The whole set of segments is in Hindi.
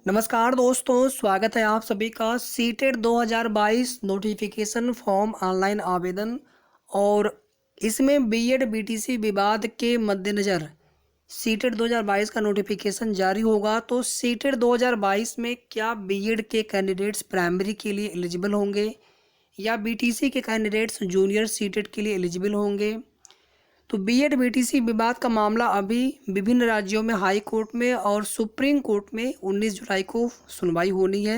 नमस्कार दोस्तों, स्वागत है आप सभी का सीटेट 2022 नोटिफिकेशन फॉर्म ऑनलाइन आवेदन। और इसमें बीएड बीटीसी विवाद के मद्देनज़र सीटेट 2022 का नोटिफिकेशन जारी होगा। तो सीटेट 2022 में क्या बीएड के कैंडिडेट्स प्राइमरी के लिए एलिजिबल होंगे या बीटीसी के कैंडिडेट्स जूनियर सीटेट के लिए एलिजिबल होंगे। तो बीएड बीटीसी विवाद का मामला अभी विभिन्न राज्यों में हाई कोर्ट में और सुप्रीम कोर्ट में 19 जुलाई को सुनवाई होनी है।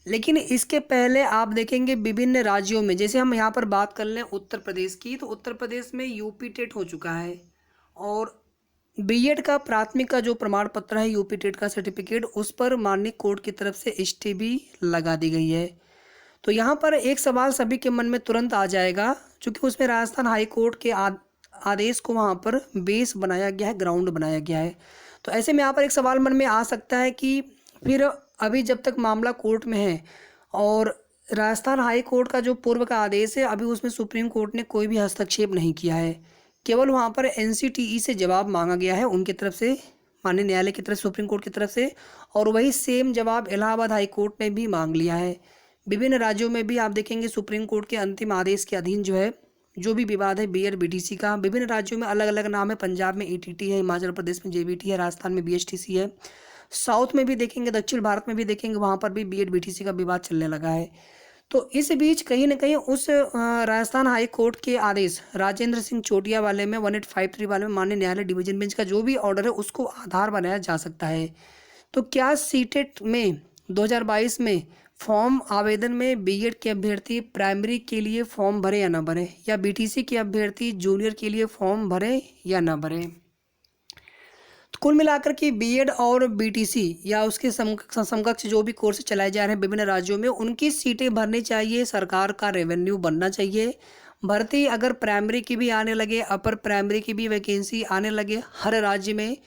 लेकिन इसके पहले आप देखेंगे विभिन्न राज्यों में, जैसे हम यहाँ पर बात कर लें उत्तर प्रदेश की, तो उत्तर प्रदेश में यूपी टेट हो चुका है और बीएड का प्राथमिक का जो प्रमाण पत्र है यूपी टेट का सर्टिफिकेट, उस पर माननीय कोर्ट की तरफ से स्टे भी लगा दी गई है। तो यहाँ पर एक सवाल सभी के मन में तुरंत आ जाएगा, क्योंकि उसमें राजस्थान हाई कोर्ट के आदेश को वहाँ पर बेस बनाया गया है, ग्राउंड बनाया गया है। तो ऐसे में यहाँ पर एक सवाल मन में आ सकता है कि फिर अभी जब तक मामला कोर्ट में है और राजस्थान हाई कोर्ट का जो पूर्व का आदेश है, अभी उसमें सुप्रीम कोर्ट ने कोई भी हस्तक्षेप नहीं किया है। केवल वहाँ पर एनसीटीई से जवाब मांगा गया है उनकी तरफ से, माननीय न्यायालय की तरफ, सुप्रीम कोर्ट की तरफ से, और वही सेम जवाब इलाहाबाद हाई कोर्ट ने भी मांग लिया है। विभिन्न राज्यों में भी आप देखेंगे सुप्रीम कोर्ट के अंतिम आदेश के अधीन जो भी विवाद है बीएड बीटीसी का, विभिन्न राज्यों में अलग अलग नाम है। पंजाब में ईटीटी है, हिमाचल प्रदेश में जेबीटी है, राजस्थान में बीएचटीसी है, साउथ में भी देखेंगे, दक्षिण भारत में भी देखेंगे, वहाँ पर भी बीएड बीटीसी का विवाद चलने लगा है। तो इस बीच कहीं ना कहीं उस राजस्थान हाई कोर्ट के आदेश राजेंद्र सिंह चोटिया वाले में 1853 वाले में माननीय न्यायालय डिवीजन बेंच का जो भी ऑर्डर है उसको आधार बनाया जा सकता है। तो क्या सीटेट में 2022 में फॉर्म आवेदन में बीएड के अभ्यर्थी प्राइमरी के लिए फॉर्म भरे या ना भरे, या बीटीसी के अभ्यर्थी जूनियर के लिए फॉर्म भरे या ना भरे। तो कुल मिलाकर के बीएड और बीटीसी या उसके समकक्ष जो भी कोर्स चलाए जा रहे हैं विभिन्न राज्यों में, उनकी सीटें भरनी चाहिए, सरकार का रेवेन्यू बनना चाहिए। भर्ती अगर प्राइमरी की भी आने लगे, अपर प्राइमरी की भी वैकेंसी आने लगे हर राज्य में,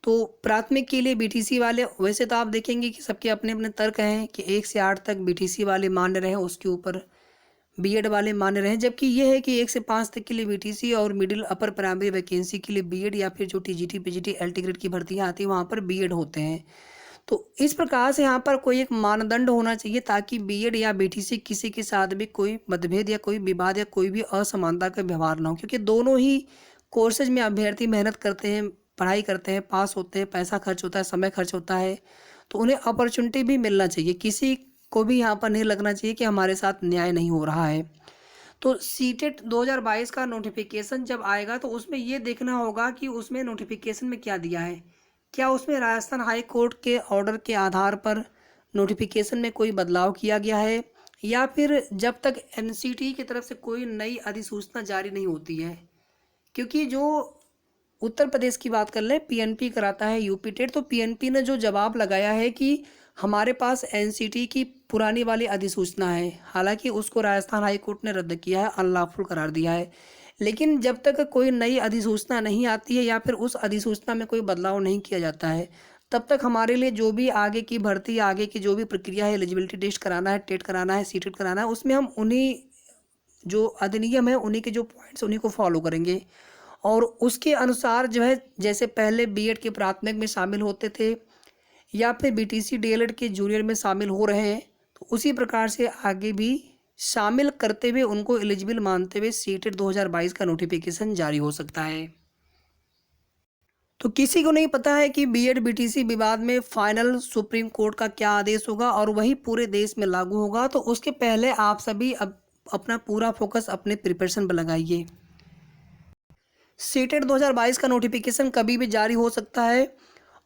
तो प्राथमिक के लिए बीटीसी वाले, वैसे तो आप देखेंगे कि सबके अपने अपने तर्क हैं कि 1 से 8 तक बीटीसी वाले मान्य रहे, उसके ऊपर बीएड वाले मान्य रहे, जबकि ये है कि 1 से 5 तक के लिए बीटीसी और मिडिल अपर प्राइमरी वैकेंसी के लिए बीएड, या फिर जो टीजीटी पीजीटी एलटी ग्रेड की भर्तियाँ आती हैं वहाँ पर बीएड होते हैं। तो इस प्रकार से यहाँ पर कोई एक मानदंड होना चाहिए ताकि बीएड या बीटीसी किसी के साथ भी कोई मतभेद या कोई विवाद या कोई भी असमानता का व्यवहार ना हो, क्योंकि दोनों ही कोर्सेज में अभ्यर्थी मेहनत करते हैं, पढ़ाई करते हैं, पास होते हैं, पैसा खर्च होता है, समय खर्च होता है, तो उन्हें अपॉर्चुनिटी भी मिलना चाहिए। किसी को भी यहाँ पर नहीं लगना चाहिए कि हमारे साथ न्याय नहीं हो रहा है। तो सीटेट 2022 का नोटिफिकेशन जब आएगा तो उसमें ये देखना होगा कि उसमें नोटिफिकेशन में क्या दिया है, क्या उसमें राजस्थान हाई कोर्ट के ऑर्डर के आधार पर नोटिफिकेशन में कोई बदलाव किया गया है, या फिर जब तक एनसीटी की तरफ से कोई नई अधिसूचना जारी नहीं होती है। क्योंकि जो उत्तर प्रदेश की बात कर लें, पीएनपी कराता है यूपी टेट, तो पीएनपी ने जो जवाब लगाया है कि हमारे पास एनसीटी की पुरानी वाली अधिसूचना है, हालांकि उसको राजस्थान हाई कोर्ट ने रद्द किया है, अनलॉफुल करार दिया है। लेकिन जब तक कोई नई अधिसूचना नहीं आती है या फिर उस अधिसूचना में कोई बदलाव नहीं किया जाता है, तब तक हमारे लिए जो भी आगे की भर्ती, आगे की जो भी प्रक्रिया है, एलिजिबिलिटी टेस्ट कराना है, टेट कराना है, सीटेट कराना है, उसमें हम उन्हीं जो अधिनियम है, उन्हीं के जो पॉइंट्स, उन्हीं को फॉलो करेंगे। और उसके अनुसार जैसे पहले बीएड के प्राथमिक में शामिल होते थे या फिर बीटीसी डीएलएड के जूनियर में शामिल हो रहे हैं, तो उसी प्रकार से आगे भी शामिल करते हुए उनको एलिजिबल मानते हुए सीटेट 2022 का नोटिफिकेशन जारी हो सकता है। तो किसी को नहीं पता है कि बीएड बीटीसी विवाद में फाइनल सुप्रीम कोर्ट का क्या आदेश होगा और वही पूरे देश में लागू होगा। तो उसके पहले आप सभी अब अपना पूरा फोकस अपने प्रिपरेशन पर लगाइए। सीटेट 2022 का नोटिफिकेशन कभी भी जारी हो सकता है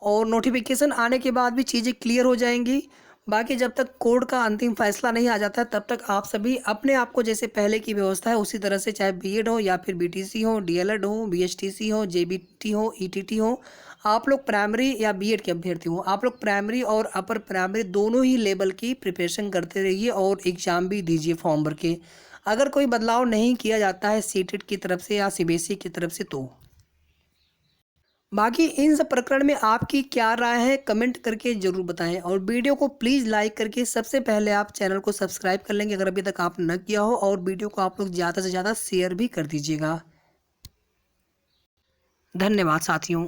और नोटिफिकेशन आने के बाद भी चीज़ें क्लियर हो जाएंगी। बाकी जब तक कोर्ट का अंतिम फैसला नहीं आ जाता है तब तक आप सभी अपने आप को जैसे पहले की व्यवस्था है उसी तरह से, चाहे बीएड हो या फिर बीटीसी हो, डीएलएड हो, बीएचटीसी हो, जेबीटी हो, ईटीटी हो, आप लोग प्राइमरी या बीएड के अभ्यर्थी हो, आप लोग प्राइमरी और अपर प्राइमरी दोनों ही लेवल की प्रिपरेशन करते रहिए और एग्ज़ाम भी दीजिए फॉर्म भर के। अगर कोई बदलाव नहीं किया जाता है सीटेट की तरफ से या सीबीएसई की तरफ से, तो बाकी इन सब प्रकरण में आपकी क्या राय है कमेंट करके ज़रूर बताएं। और वीडियो को प्लीज़ लाइक करके सबसे पहले आप चैनल को सब्सक्राइब कर लेंगे अगर अभी तक आप न किया हो, और वीडियो को आप लोग ज़्यादा से ज़्यादा शेयर भी कर दीजिएगा। धन्यवाद साथियों।